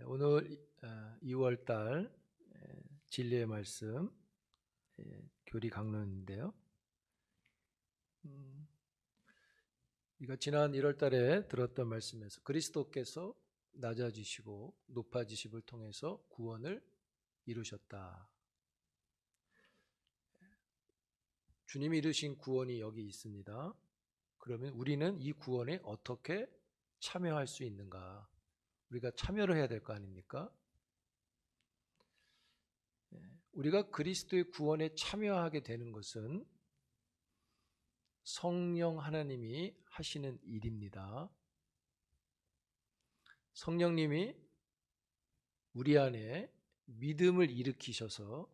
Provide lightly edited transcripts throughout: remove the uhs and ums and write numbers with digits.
오늘 2월 달 진리의 말씀 교리 강론인데요. 우리가 지난 1월 달에 들었던 말씀에서 그리스도께서 낮아지시고 높아지심을 통해서 구원을 이루셨다. 주님이 이루신 구원이 여기 있습니다. 그러면 우리는 이 구원에 어떻게 참여할 수 있는가? 우리가 참여를 해야 될 거 아닙니까? 우리가 그리스도의 구원에 참여하게 되는 것은 성령 하나님이 하시는 일입니다. 성령님이 우리 안에 믿음을 일으키셔서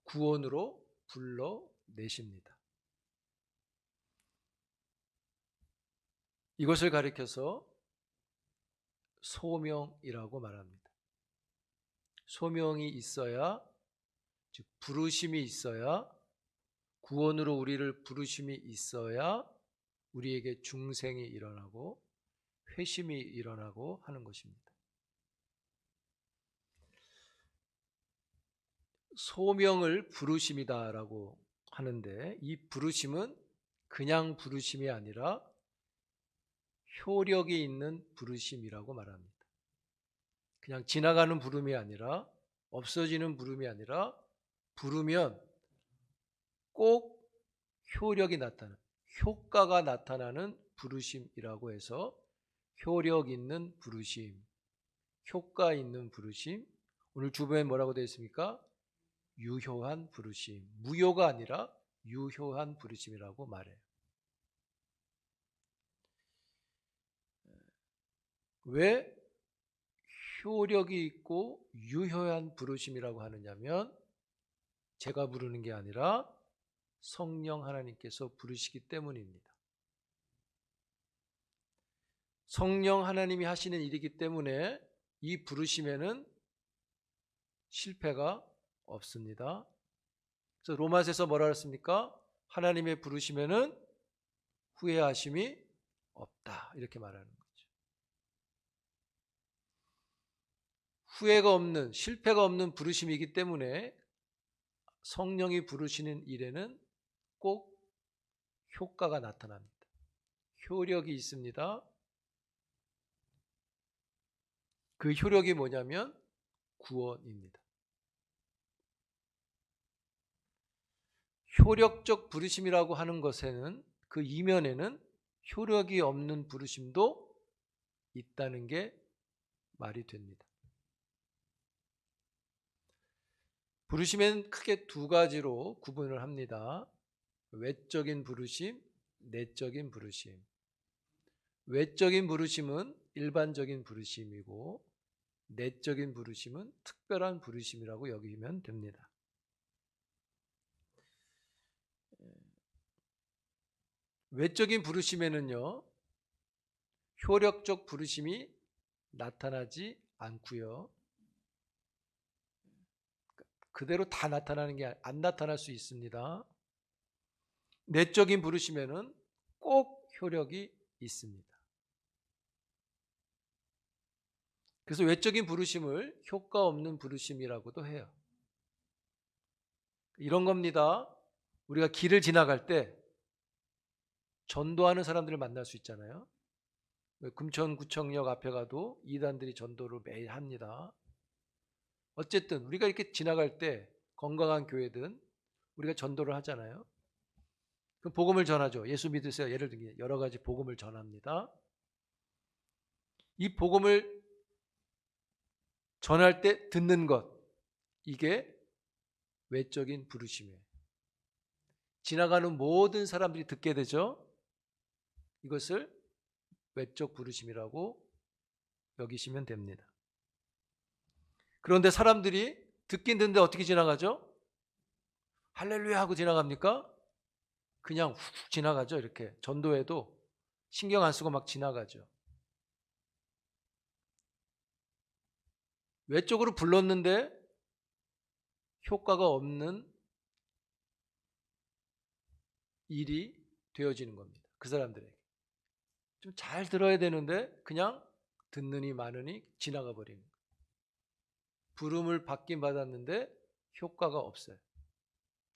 구원으로 불러내십니다. 이것을 가리켜서 소명이라고 말합니다. 소명이 있어야, 즉 부르심이 있어야, 구원으로 우리를 부르심이 있어야 우리에게 중생이 일어나고 회심이 일어나고 하는 것입니다. 소명을 부르심이다라고 하는데, 이 부르심은 그냥 부르심이 아니라 효력이 있는 부르심이라고 말합니다. 그냥 지나가는 부름이 아니라, 없어지는 부름이 아니라, 부르면 꼭 효력이 나타나는, 효과가 나타나는 부르심이라고 해서 효력 있는 부르심, 효과 있는 부르심. 오늘 주변에 뭐라고 되어 있습니까? 유효한 부르심. 무효가 아니라 유효한 부르심이라고 말해요. 왜 효력이 있고 유효한 부르심이라고 하느냐면, 제가 부르는 게 아니라 성령 하나님께서 부르시기 때문입니다. 성령 하나님이 하시는 일이기 때문에 이 부르심에는 실패가 없습니다. 그래서 로마서에서 뭐라 그랬습니까? 하나님의 부르심에는 후회하심이 없다, 이렇게 말하는 거죠. 후회가 없는, 실패가 없는 부르심이기 때문에 성령이 부르시는 일에는 꼭 효과가 나타납니다. 효력이 있습니다. 그 효력이 뭐냐면 구원입니다. 효력적 부르심이라고 하는 것에는, 그 이면에는 효력이 없는 부르심도 있다는 게 말이 됩니다. 부르심에는 크게 두 가지로 구분을 합니다. 외적인 부르심, 내적인 부르심. 외적인 부르심은 일반적인 부르심이고, 내적인 부르심은 특별한 부르심이라고 여기면 됩니다. 외적인 부르심에는요, 효력적 부르심이 나타나지 않고요, 그대로 다 나타나는 게 안 나타날 수 있습니다. 내적인 부르심에는 꼭 효력이 있습니다. 그래서 외적인 부르심을 효과 없는 부르심이라고도 해요. 이런 겁니다. 우리가 길을 지나갈 때 전도하는 사람들을 만날 수 있잖아요. 금천구청역 앞에 가도 이단들이 전도를 매일 합니다. 어쨌든 우리가 이렇게 지나갈 때 건강한 교회든 우리가 전도를 하잖아요. 그럼 복음을 전하죠. 예수 믿으세요. 예를 들면 여러 가지 복음을 전합니다. 이 복음을 전할 때 듣는 것, 이게 외적인 부르심이에요. 지나가는 모든 사람들이 듣게 되죠. 이것을 외적 부르심이라고 여기시면 됩니다. 그런데 사람들이 듣긴 듣는데 어떻게 지나가죠? 할렐루야 하고 지나갑니까? 그냥 훅 지나가죠. 이렇게 전도해도 신경 안 쓰고 막 지나가죠. 외적으로 불렀는데 효과가 없는 일이 되어지는 겁니다. 그 사람들에게. 좀 잘 들어야 되는데 그냥 듣느니 마느니 지나가 버리는 거예요. 부름을 받긴 받았는데 효과가 없어요.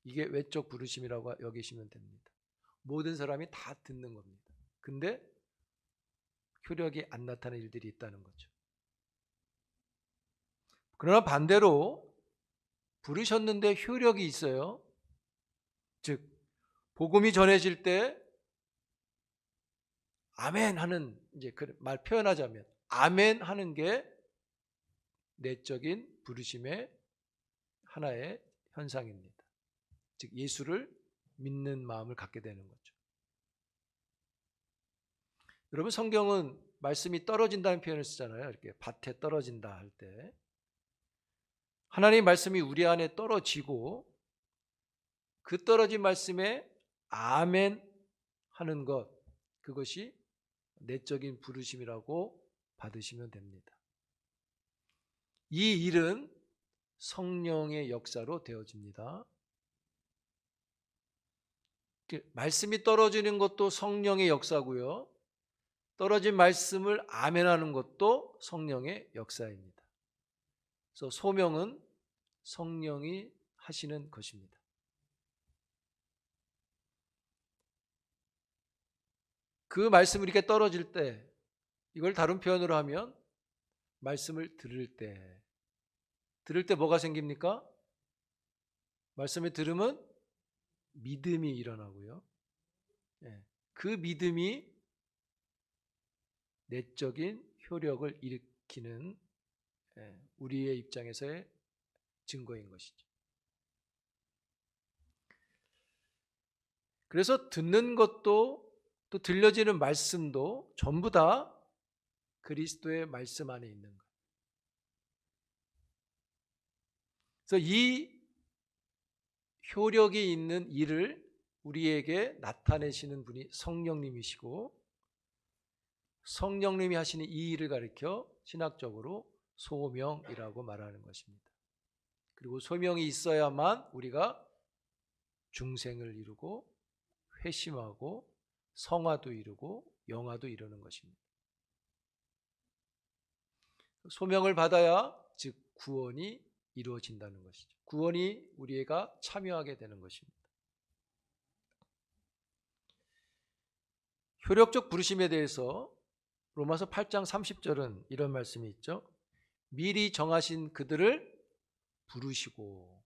이게 외적 부르심이라고 여기시면 됩니다. 모든 사람이 다 듣는 겁니다. 근데 효력이 안 나타나는 일들이 있다는 거죠. 그러나 반대로 부르셨는데 효력이 있어요. 즉 복음이 전해질 때 아멘 하는, 이제 그 말 표현하자면 아멘 하는 게 내적인 부르심의 하나의 현상입니다. 즉 예수를 믿는 마음을 갖게 되는 거죠. 여러분 성경은 말씀이 떨어진다는 표현을 쓰잖아요. 이렇게 밭에 떨어진다 할 때 하나님의 말씀이 우리 안에 떨어지고 그 떨어진 말씀에 아멘 하는 것, 그것이 내적인 부르심이라고 받으시면 됩니다. 이 일은 성령의 역사로 되어집니다. 말씀이 떨어지는 것도 성령의 역사고요. 떨어진 말씀을 아멘하는 것도 성령의 역사입니다. 그래서 소명은 성령이 하시는 것입니다. 그 말씀이 이렇게 떨어질 때, 이걸 다른 표현으로 하면 말씀을 들을 때 뭐가 생깁니까? 말씀을 들으면 믿음이 일어나고요. 그 믿음이 내적인 효력을 일으키는 우리의 입장에서의 증거인 것이죠. 그래서 듣는 것도 또 들려지는 말씀도 전부 다 그리스도의 말씀 안에 있는 거예요. 그래서 이 효력이 있는 일을 우리에게 나타내시는 분이 성령님이시고, 성령님이 하시는 이 일을 가리켜 신학적으로 소명이라고 말하는 것입니다. 그리고 소명이 있어야만 우리가 중생을 이루고 회심하고 성화도 이루고 영화도 이루는 것입니다. 소명을 받아야 즉 구원이 이루어진다는 것이죠. 구원이 우리가 참여하게 되는 것입니다. 효력적 부르심에 대해서 로마서 8장 30절은 이런 말씀이 있죠. 미리 정하신 그들을 부르시고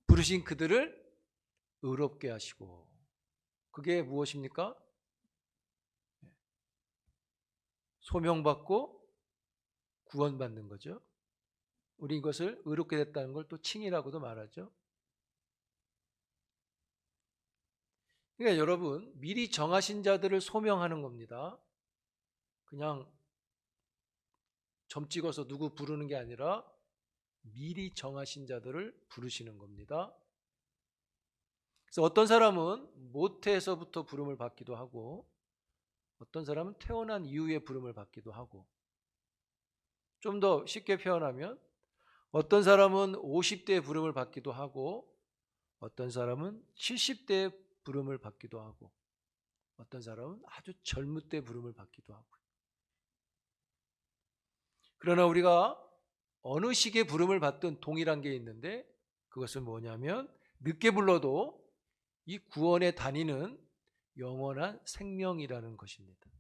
부르신 그들을 의롭게 하시고, 그게 무엇입니까? 소명받고 구원받는 거죠. 우리 이것을 의롭게 됐다는 걸 또 칭이라고도 말하죠. 그러니까 여러분, 미리 정하신 자들을 소명하는 겁니다. 그냥 점 찍어서 누구 부르는 게 아니라 미리 정하신 자들을 부르시는 겁니다. 그래서 어떤 사람은 모태에서부터 부름을 받기도 하고, 어떤 사람은 태어난 이후에 부름을 받기도 하고, 좀 더 쉽게 표현하면 어떤 사람은 50대에 부름을 받기도 하고, 어떤 사람은 70대에 부름을 받기도 하고, 어떤 사람은 아주 젊을 때 부름을 받기도 하고. 그러나 우리가 어느 시기에 부름을 받든 동일한 게 있는데, 그것은 뭐냐면 늦게 불러도 이 구원의 단위는 영원한 생명이라는 것입니다.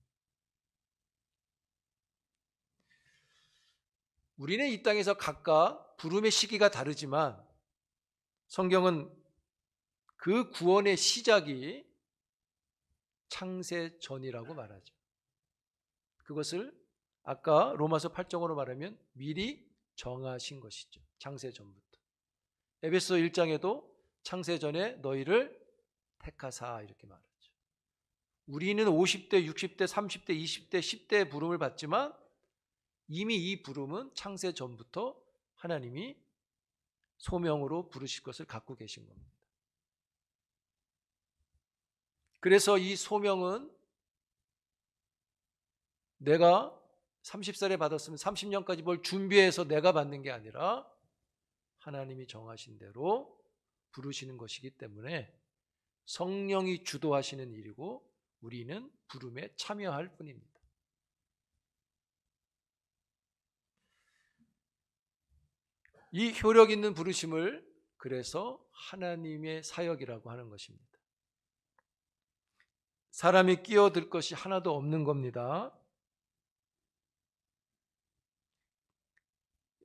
우리는 이 땅에서 각각 부름의 시기가 다르지만 성경은 그 구원의 시작이 창세 전이라고 말하죠. 그것을 아까 로마서 8장으로 말하면 미리 정하신 것이죠. 창세 전부터. 에베소 1장에도 창세 전에 너희를 택하사 이렇게 말하죠. 우리는 50대, 60대, 30대, 20대, 10대의 부름을 받지만 이미 이 부름은 창세 전부터 하나님이 소명으로 부르실 것을 갖고 계신 겁니다. 그래서 이 소명은 내가 30살에 받았으면 30년까지 뭘 준비해서 내가 받는 게 아니라 하나님이 정하신 대로 부르시는 것이기 때문에 성령이 주도하시는 일이고 우리는 부름에 참여할 뿐입니다. 이 효력 있는 부르심을 그래서 하나님의 사역이라고 하는 것입니다. 사람이 끼어들 것이 하나도 없는 겁니다.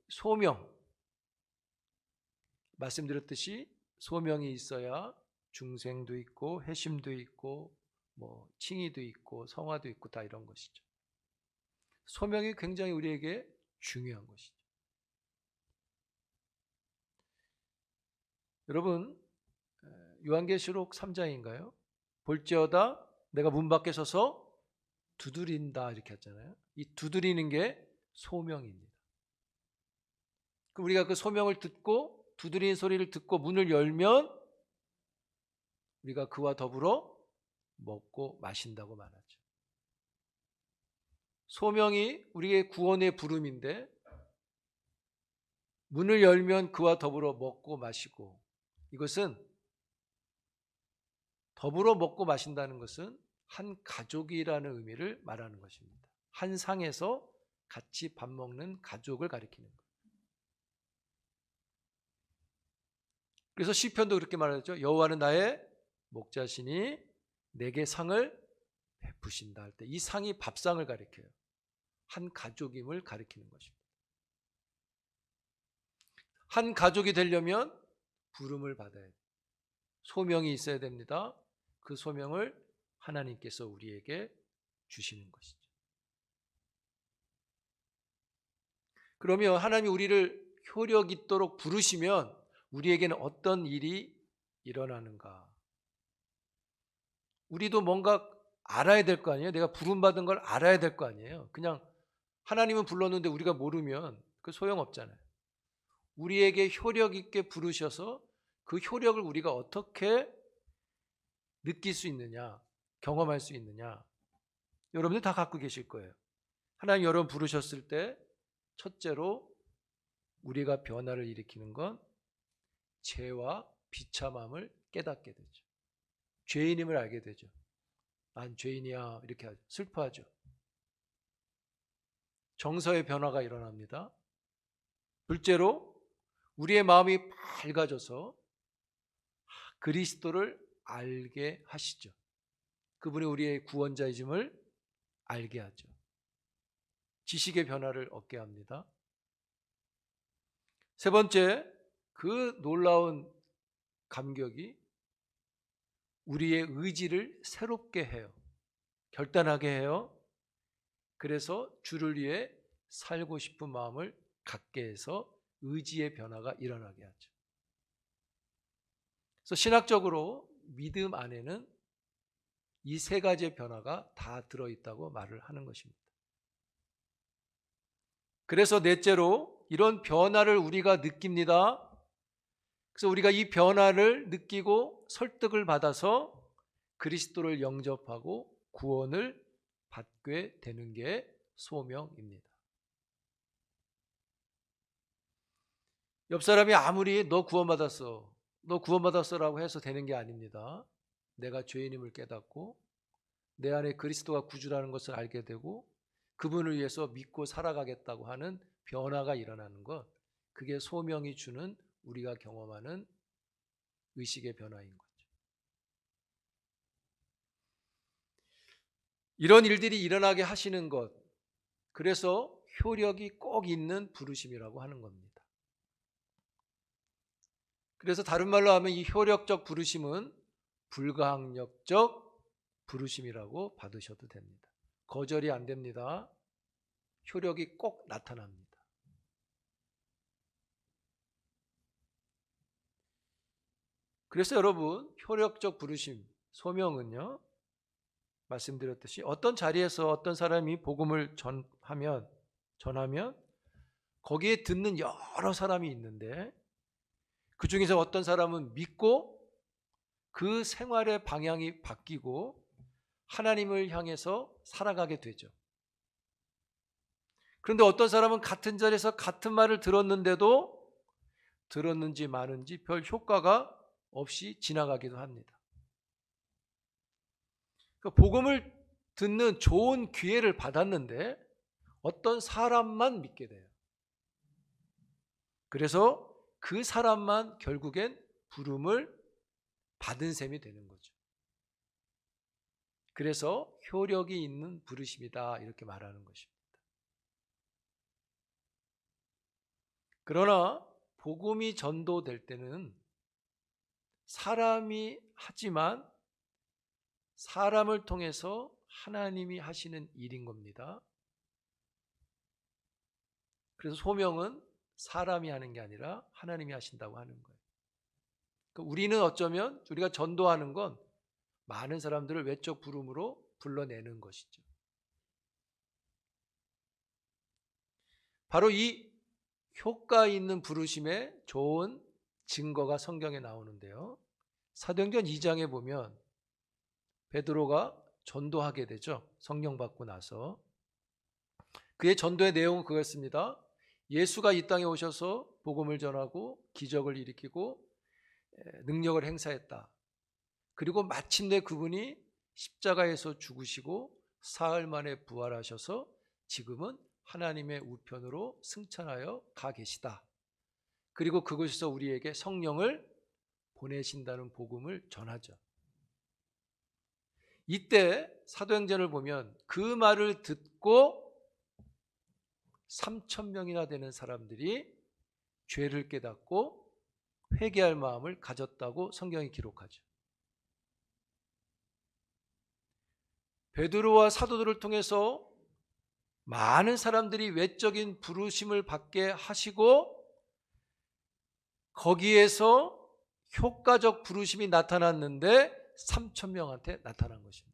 소명, 말씀드렸듯이 소명이 있어야 중생도 있고 회심도 있고 칭의도 있고 성화도 있고 다 이런 것이죠. 소명이 굉장히 우리에게 중요한 것이죠. 여러분, 요한계시록 3장인가요? 볼지어다 내가 문 밖에 서서 두드린다 이렇게 했잖아요. 이 두드리는 게 소명입니다. 우리가 그 소명을 듣고 두드리는 소리를 듣고 문을 열면 우리가 그와 더불어 먹고 마신다고 말하죠. 소명이 우리의 구원의 부름인데 문을 열면 그와 더불어 먹고 마시고, 이것은 더불어 먹고 마신다는 것은 한 가족이라는 의미를 말하는 것입니다. 한 상에서 같이 밥 먹는 가족을 가리키는 거예요. 그래서 시편도 그렇게 말하죠. 여호와는 나의 목자시니 내게 상을 베푸신다 할 때 이 상이 밥상을 가리켜요. 한 가족임을 가리키는 것입니다. 한 가족이 되려면 부름을 받아야 돼요. 소명이 있어야 됩니다. 그 소명을 하나님께서 우리에게 주시는 것이죠. 그러면 하나님이 우리를 효력 있도록 부르시면 우리에게는 어떤 일이 일어나는가? 우리도 뭔가 알아야 될 거 아니에요? 내가 부름받은 걸 알아야 될 거 아니에요? 그냥 하나님은 불렀는데 우리가 모르면 그 소용없잖아요. 우리에게 효력 있게 부르셔서 그 효력을 우리가 어떻게 느낄 수 있느냐, 경험할 수 있느냐, 여러분들 다 갖고 계실 거예요. 하나님 여러분 부르셨을 때 첫째로 우리가 변화를 일으키는 건 죄와 비참함을 깨닫게 되죠. 죄인임을 알게 되죠. 난 죄인이야 이렇게 하죠. 슬퍼하죠. 정서의 변화가 일어납니다. 둘째로 우리의 마음이 밝아져서 그리스도를 알게 하시죠. 그분이 우리의 구원자이심을 알게 하죠. 지식의 변화를 얻게 합니다. 세 번째, 그 놀라운 감격이 우리의 의지를 새롭게 해요. 결단하게 해요. 그래서 주를 위해 살고 싶은 마음을 갖게 해서 의지의 변화가 일어나게 하죠. 그래서 신학적으로 믿음 안에는 이 세 가지의 변화가 다 들어있다고 말을 하는 것입니다. 그래서 넷째로 이런 변화를 우리가 느낍니다. 그래서 우리가 이 변화를 느끼고 설득을 받아서 그리스도를 영접하고 구원을 받게 되는 게 소명입니다. 옆 사람이 아무리 너 구원받았어라고 해서 되는 게 아닙니다. 내가 죄인임을 깨닫고 내 안에 그리스도가 구주라는 것을 알게 되고 그분을 위해서 믿고 살아가겠다고 하는 변화가 일어나는 것, 그게 소명이 주는 우리가 경험하는 의식의 변화인 거죠. 이런 일들이 일어나게 하시는 것, 그래서 효력이 꼭 있는 부르심이라고 하는 겁니다. 그래서 다른 말로 하면 이 효력적 부르심은 불가항력적 부르심이라고 받으셔도 됩니다. 거절이 안 됩니다. 효력이 꼭 나타납니다. 그래서 여러분, 효력적 부르심, 소명은요, 말씀드렸듯이 어떤 자리에서 어떤 사람이 복음을 전하면 거기에 듣는 여러 사람이 있는데 그 중에서 어떤 사람은 믿고 그 생활의 방향이 바뀌고 하나님을 향해서 살아가게 되죠. 그런데 어떤 사람은 같은 자리에서 같은 말을 들었는데도 들었는지 마는지 별 효과가 없이 지나가기도 합니다. 복음을 듣는 좋은 기회를 받았는데 어떤 사람만 믿게 돼요. 그래서 그 사람만 결국엔 부름을 받은 셈이 되는 거죠. 그래서 효력이 있는 부르심이다 이렇게 말하는 것입니다. 그러나 복음이 전도될 때는 사람이 하지만 사람을 통해서 하나님이 하시는 일인 겁니다. 그래서 소명은 사람이 하는 게 아니라 하나님이 하신다고 하는 거예요. 그러니까 우리는 어쩌면 우리가 전도하는 건 많은 사람들을 외적 부름으로 불러내는 것이죠. 바로 이 효과 있는 부르심의 좋은 증거가 성경에 나오는데요. 사도행전 2장에 보면 베드로가 전도하게 되죠. 성령 받고 나서. 그의 전도의 내용은 그거였습니다. 예수가 이 땅에 오셔서 복음을 전하고 기적을 일으키고 능력을 행사했다. 그리고 마침내 그분이 십자가에서 죽으시고 사흘 만에 부활하셔서 지금은 하나님의 우편으로 승천하여 가 계시다. 그리고 그곳에서 우리에게 성령을 보내신다는 복음을 전하죠. 이때 사도행전을 보면 그 말을 듣고 3,000명이나 되는 사람들이 죄를 깨닫고 회개할 마음을 가졌다고 성경이 기록하죠. 베드로와 사도들을 통해서 많은 사람들이 외적인 부르심을 받게 하시고 거기에서 효과적 부르심이 나타났는데 3,000명한테 나타난 것입니다.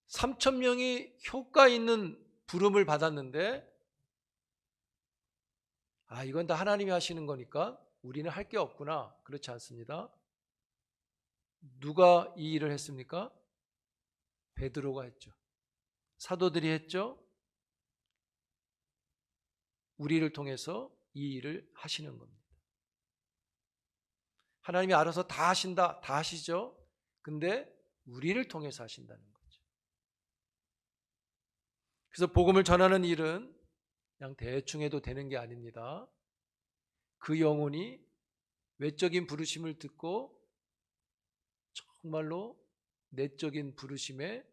3,000명이 효과 있는 부름을 받았는데 이건 다 하나님이 하시는 거니까 우리는 할 게 없구나. 그렇지 않습니다. 누가 이 일을 했습니까? 베드로가 했죠. 사도들이 했죠. 우리를 통해서 이 일을 하시는 겁니다. 하나님이 알아서 다 하신다, 다 하시죠. 근데 우리를 통해서 하신다는 거죠. 그래서 복음을 전하는 일은 그냥 대충 해도 되는 게 아닙니다. 그 영혼이 외적인 부르심을 듣고 정말로 내적인 부르심에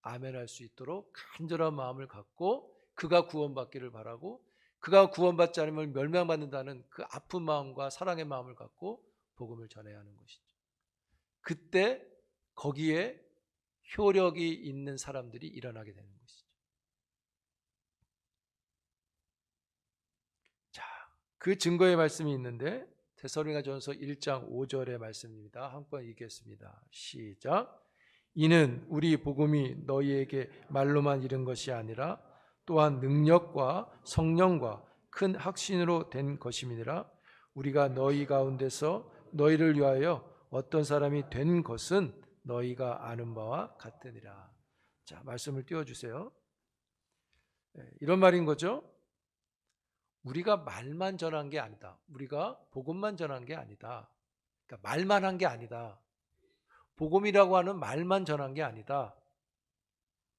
아멘할 수 있도록 간절한 마음을 갖고 그가 구원받기를 바라고 그가 구원받지 않으면 멸망받는다는 그 아픈 마음과 사랑의 마음을 갖고 복음을 전해야 하는 것이죠. 그때 거기에 효력이 있는 사람들이 일어나게 되는 것이죠. 자, 그 증거의 말씀이 있는데 데살로니가전서 1장 5절의 말씀입니다. 한번 읽겠습니다. 시작. 이는 우리 복음이 너희에게 말로만 이른 것이 아니라 또한 능력과 성령과 큰 확신으로 된 것임이니라. 우리가 너희 가운데서 너희를 위하여 어떤 사람이 된 것은 너희가 아는 바와 같으니라. 자, 말씀을 띄워주세요. 이런 말인 거죠. 우리가 말만 전한 게 아니다. 우리가 복음만 전한 게 아니다. 그러니까 말만 한 게 아니다. 복음이라고 하는 말만 전한 게 아니다.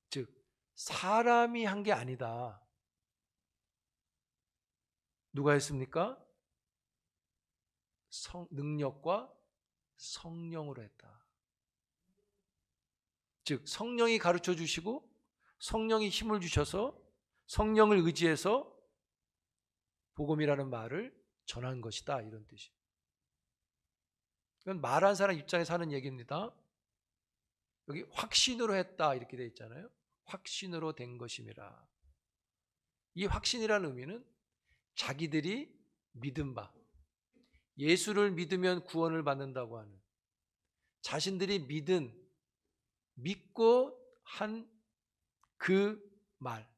즉 사람이 한 게 아니다. 누가 했습니까? 능력과 성령으로 했다. 즉 성령이 가르쳐 주시고 성령이 힘을 주셔서 성령을 의지해서 복음이라는 말을 전한 것이다. 이런 뜻이에요. 이건 말한 사람 입장에서 하는 얘기입니다. 여기 확신으로 했다 이렇게 되어 있잖아요. 확신으로 된 것임이라. 이 확신이라는 의미는 자기들이 믿은 바, 예수를 믿으면 구원을 받는다고 하는 자신들이 믿고 한 그 말,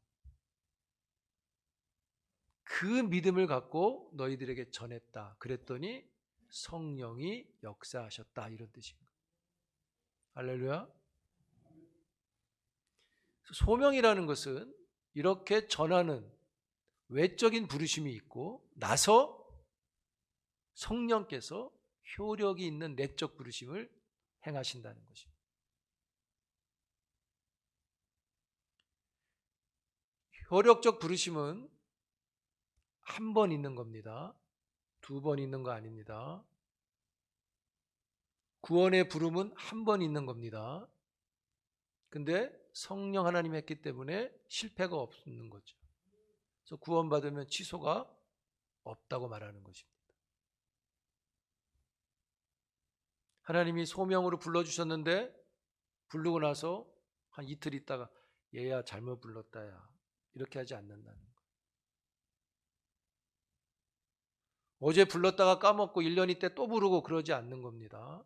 그 믿음을 갖고 너희들에게 전했다. 그랬더니 성령이 역사하셨다. 이런 뜻입니다. 할렐루야. 소명이라는 것은 이렇게 전하는 외적인 부르심이 있고 나서 성령께서 효력이 있는 내적 부르심을 행하신다는 것입니다. 효력적 부르심은 한 번 있는 겁니다. 두 번 있는 거 아닙니다. 구원의 부름은 한 번 있는 겁니다. 근데 성령 하나님이 했기 때문에 실패가 없는 거죠. 그래서 구원받으면 취소가 없다고 말하는 것입니다. 하나님이 소명으로 불러주셨는데 부르고 나서 한 이틀 있다가 얘야 잘못 불렀다 야 이렇게 하지 않는다는 거예요. 어제 불렀다가 까먹고 1년 있대 또 부르고 그러지 않는 겁니다.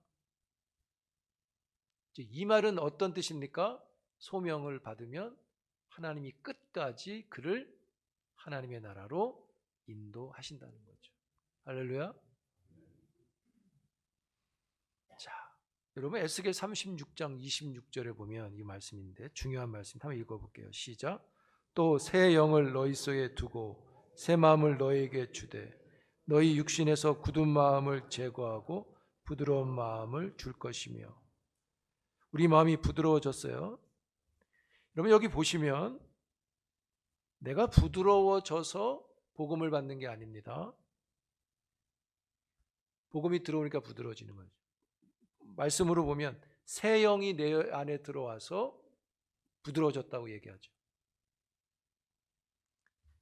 이 말은 어떤 뜻입니까? 소명을 받으면 하나님이 끝까지 그를 하나님의 나라로 인도하신다는 거죠. 할렐루야. 자, 여러분 에스겔 36장 26절에 보면 이 말씀인데 중요한 말씀 한번 읽어볼게요. 시작. 또 새 영을 너희 속에 두고 새 마음을 너희에게 주되 너희 육신에서 굳은 마음을 제거하고 부드러운 마음을 줄 것이며. 우리 마음이 부드러워졌어요. 여러분 여기 보시면 내가 부드러워져서 복음을 받는 게 아닙니다. 복음이 들어오니까 부드러워지는 거죠. 말씀으로 보면 새 영이 내 안에 들어와서 부드러워졌다고 얘기하죠.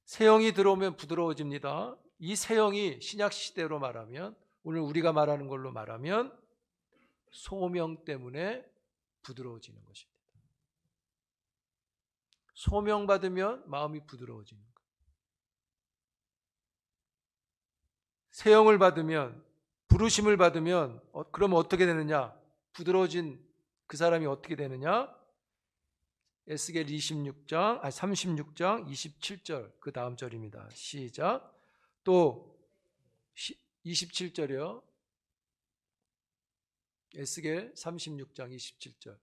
새 영이 들어오면 부드러워집니다. 이 새 영이 신약 시대로 말하면 오늘 우리가 말하는 걸로 말하면 소명 때문에 부드러워지는 것입니다. 소명 받으면 마음이 부드러워지는 거예요. 새 영을 받으면 부르심을 받으면 그러면 어떻게 되느냐? 부드러워진 그 사람이 어떻게 되느냐? 에스겔 36장 27절 그 다음 절입니다. 시작. 또 27절이요. 에스겔 36장 27절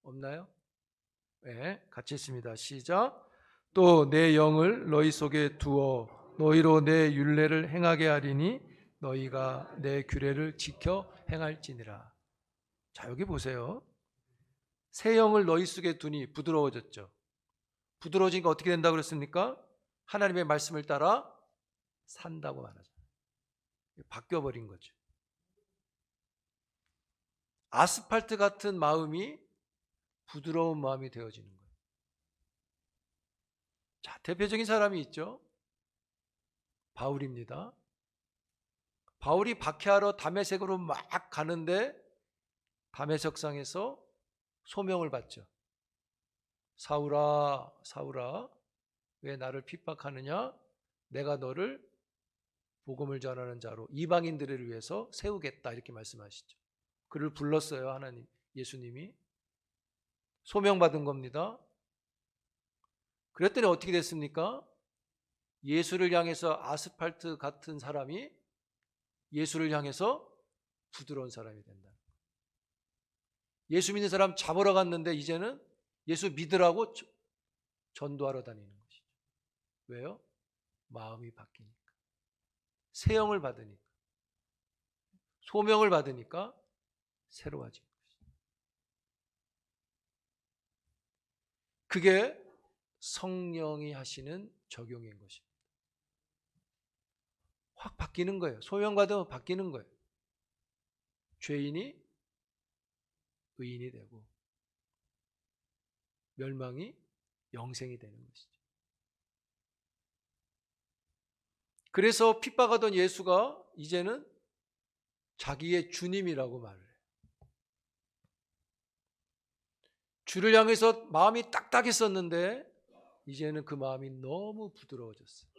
없나요? 네, 같이 있습니다. 시작. 또 내 영을 너희 속에 두어 너희로 내 율례를 행하게 하리니 너희가 내 규례를 지켜 행할지니라. 자, 여기 보세요. 새 영을 너희 속에 두니 부드러워졌죠. 부드러워지니까 어떻게 된다고 그랬습니까? 하나님의 말씀을 따라 산다고 말하죠. 바뀌어버린 거죠. 아스팔트 같은 마음이 부드러운 마음이 되어지는 거예요. 자, 대표적인 사람이 있죠. 바울입니다. 바울이 박해하러 다메섹으로 막 가는데 다메섹상에서 소명을 받죠. 사울아, 사울아, 왜 나를 핍박하느냐? 내가 너를 복음을 전하는 자로 이방인들을 위해서 세우겠다 이렇게 말씀하시죠. 그를 불렀어요. 하나님, 예수님이. 소명받은 겁니다. 그랬더니 어떻게 됐습니까? 예수를 향해서 아스팔트 같은 사람이 예수를 향해서 부드러운 사람이 된다. 예수 믿는 사람 잡으러 갔는데 이제는 예수 믿으라고 전도하러 다니는 것이죠. 왜요? 마음이 바뀌니까. 새 영을 받으니까. 소명을 받으니까 새로워진 것이죠. 그게 성령이 하시는 적용인 것입니다. 확 바뀌는 거예요. 소명 받으면 바뀌는 거예요. 죄인이 의인이 되고 멸망이 영생이 되는 것이죠. 그래서 핍박하던 예수가 이제는 자기의 주님이라고 말을 해요. 주를 향해서 마음이 딱딱했었는데 이제는 그 마음이 너무 부드러워졌어요.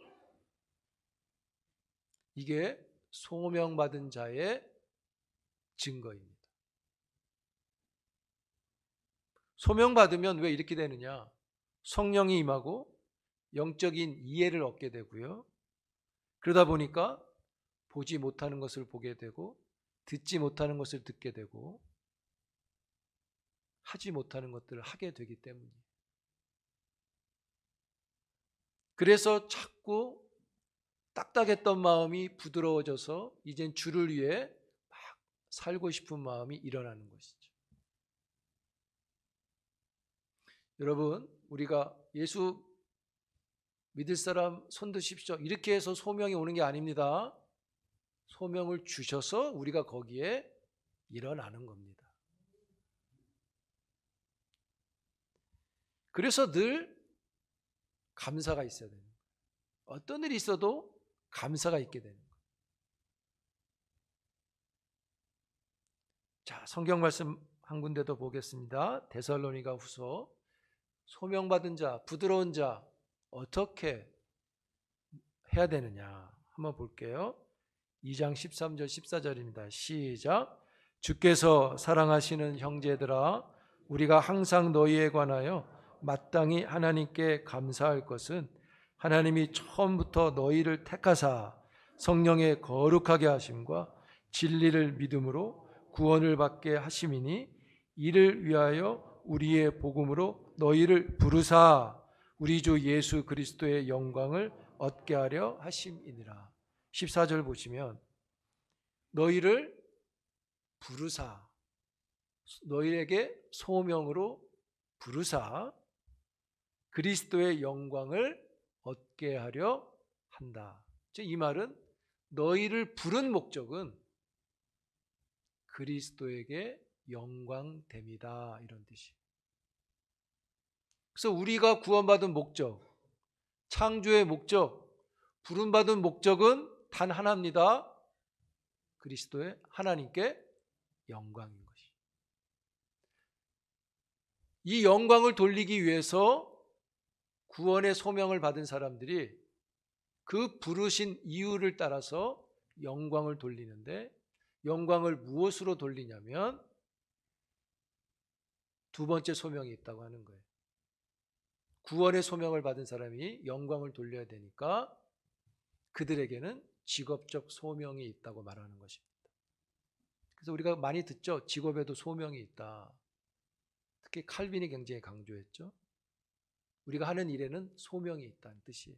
이게 소명받은 자의 증거입니다. 소명받으면 왜 이렇게 되느냐? 성령이 임하고 영적인 이해를 얻게 되고요. 그러다 보니까 보지 못하는 것을 보게 되고 듣지 못하는 것을 듣게 되고 하지 못하는 것들을 하게 되기 때문이에요. 그래서 자꾸 딱딱했던 마음이 부드러워져서 이젠 주를 위해 막 살고 싶은 마음이 일어나는 것이죠. 여러분, 우리가 예수 믿을 사람 손 드십시오. 이렇게 해서 소명이 오는 게 아닙니다. 소명을 주셔서 우리가 거기에 일어나는 겁니다. 그래서 늘 감사가 있어야 되는 거예요. 어떤 일이 있어도 감사가 있게 되는 거예요. 자, 성경 말씀 한 군데 더 보겠습니다. 데살로니가 후서. 소명받은 자, 부드러운 자 어떻게 해야 되느냐 한번 볼게요. 2장 13절 14절입니다. 시작. 주께서 사랑하시는 형제들아, 우리가 항상 너희에 관하여 마땅히 하나님께 감사할 것은 하나님이 처음부터 너희를 택하사 성령의 거룩하게 하심과 진리를 믿음으로 구원을 받게 하심이니, 이를 위하여 우리의 복음으로 너희를 부르사 우리 주 예수 그리스도의 영광을 얻게 하려 하심이니라. 14절 보시면 너희를 부르사, 너희에게 소명으로 부르사 그리스도의 영광을 얻게 하려 한다. 즉 이 말은 너희를 부른 목적은 그리스도에게 영광됨이다, 이런 뜻이에요. 그래서 우리가 구원받은 목적, 창조의 목적, 부름받은 목적은 단 하나입니다. 그리스도의 하나님께 영광인 것이. 이 영광을 돌리기 위해서 구원의 소명을 받은 사람들이 그 부르신 이유를 따라서 영광을 돌리는데, 영광을 무엇으로 돌리냐면 두 번째 소명이 있다고 하는 거예요. 구원의 소명을 받은 사람이 영광을 돌려야 되니까 그들에게는 직업적 소명이 있다고 말하는 것입니다. 그래서 우리가 많이 듣죠. 직업에도 소명이 있다. 특히 칼빈이 굉장히 강조했죠. 우리가 하는 일에는 소명이 있다는 뜻이에요.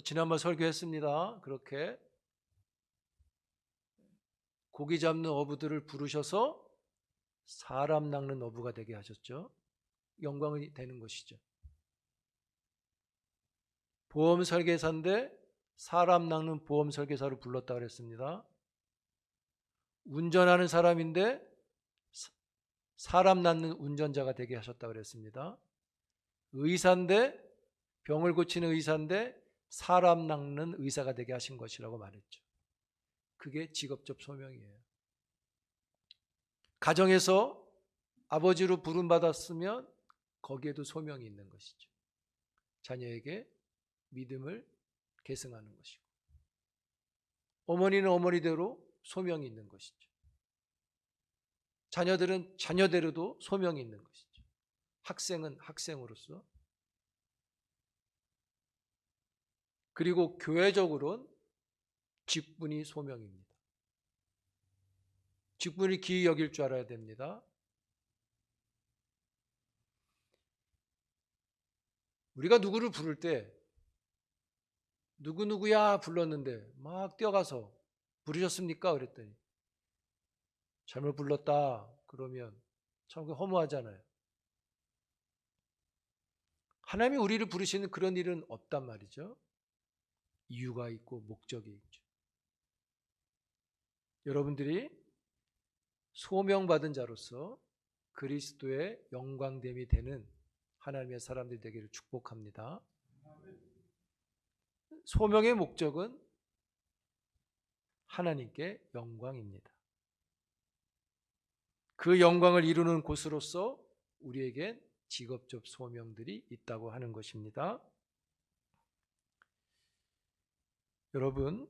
지난번 설교했습니다. 그렇게 고기 잡는 어부들을 부르셔서 사람 낚는 어부가 되게 하셨죠. 영광이 되는 것이죠. 보험 설계사인데 사람 낚는 보험 설계사로 불렀다 그랬습니다. 운전하는 사람인데 사람 낚는 운전자가 되게 하셨다 그랬습니다. 의사인데, 병을 고치는 의사인데 사람 낚는 의사가 되게 하신 것이라고 말했죠. 그게 직업적 소명이에요. 가정에서 아버지로 부름받았으면 거기에도 소명이 있는 것이죠. 자녀에게 믿음을 계승하는 것이고, 어머니는 어머니대로 소명이 있는 것이죠. 자녀들은 자녀대로도 소명이 있는 것이죠. 학생은 학생으로서, 그리고 교회적으로는 직분이 소명입니다. 직분을 기이 여길 줄 알아야 됩니다. 우리가 누구를 부를 때 누구누구야 불렀는데 막 뛰어가서 부르셨습니까? 그랬더니 잘못 불렀다 그러면 참 허무하잖아요. 하나님이 우리를 부르시는 그런 일은 없단 말이죠. 이유가 있고 목적이 있죠. 여러분들이 소명받은 자로서 그리스도의 영광됨이 되는 하나님의 사람들이 되기를 축복합니다. 소명의 목적은 하나님께 영광입니다. 그 영광을 이루는 곳으로서 우리에겐 직업적 소명들이 있다고 하는 것입니다. 여러분,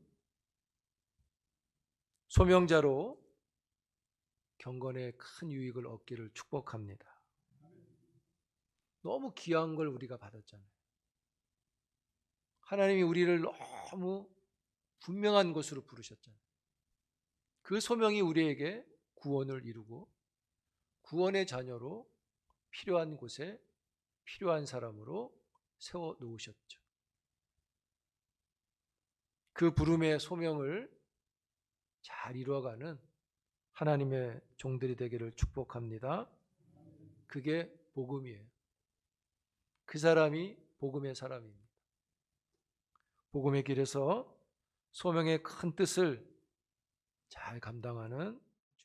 소명자로 경건의 큰 유익을 얻기를 축복합니다. 너무 귀한 걸 우리가 받았잖아요. 하나님이 우리를 너무 분명한 곳으로 부르셨잖아요. 그 소명이 우리에게 구원을 이루고 구원의 자녀로 필요한 곳에 필요한 사람으로 세워 놓으셨죠. 그 부름의 소명을 잘 이루어가는 하나님의 종들이 되기를 축복합니다. 그게 복음이에요. 그 사람이 복음의 사람입니다. 복음의 길에서 소명의 큰 뜻을 잘 감당하는